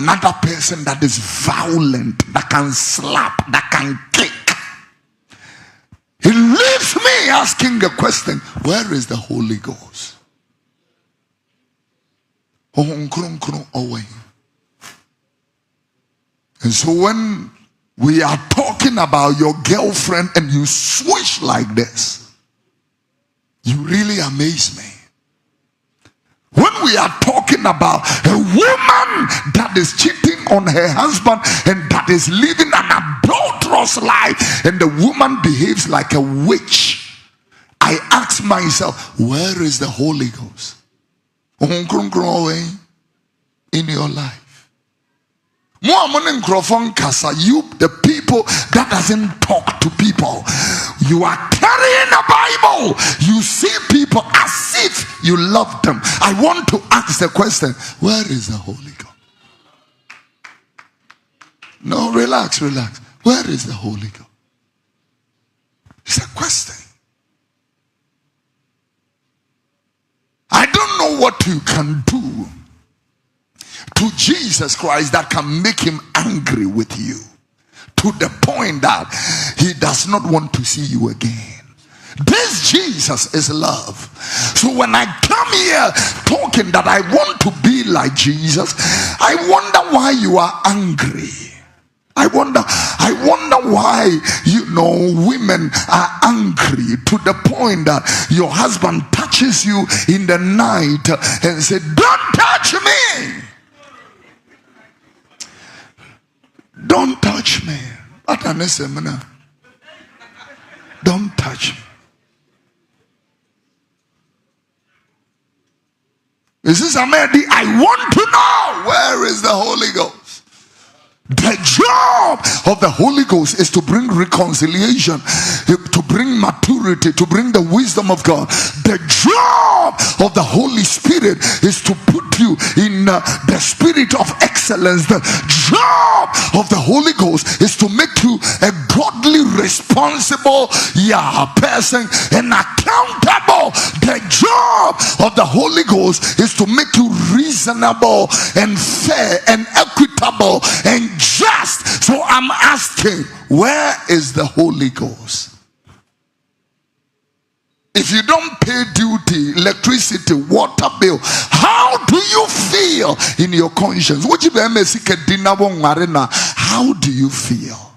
another person that is violent, that can slap, that can kick. It leaves me asking the question, where is the Holy Ghost? And so when we are talking about your girlfriend and you swish like this, you really amaze me. When we are talking about a woman that is cheating on her husband and that is living an adulterous life, and the woman behaves like a witch, I ask myself, where is the Holy Ghost in your life? You, the people that doesn't talk to people, you are carrying a Bible. You see people as if you love them. I want to ask the question, where is the Holy Ghost? No, relax. Where is the Holy Ghost? It's a question. I don't know what you can do to Jesus Christ that can make him angry with you to the point that he does not want to see you again. This Jesus is love. So when I come here talking that I want to be like Jesus, I wonder why you are angry. I wonder why, women are angry to the point that your husband touches you in the night and says, don't touch me. Don't touch me. Don't touch me. This is Amedi. I want to know, where is the Holy Ghost? The job of the Holy Ghost is to bring reconciliation, to bring maturity, to bring the wisdom of God. The job of the Holy Spirit is to put you in the spirit of excellence. The job of the Holy Ghost is to make you a godly, responsible person and accountable. The job of the Holy Ghost is to make you reasonable and fair and equitable and just. So I'm asking, where is the Holy Ghost? If you don't pay duty, electricity, water bill, how do you feel in your conscience? How do you feel?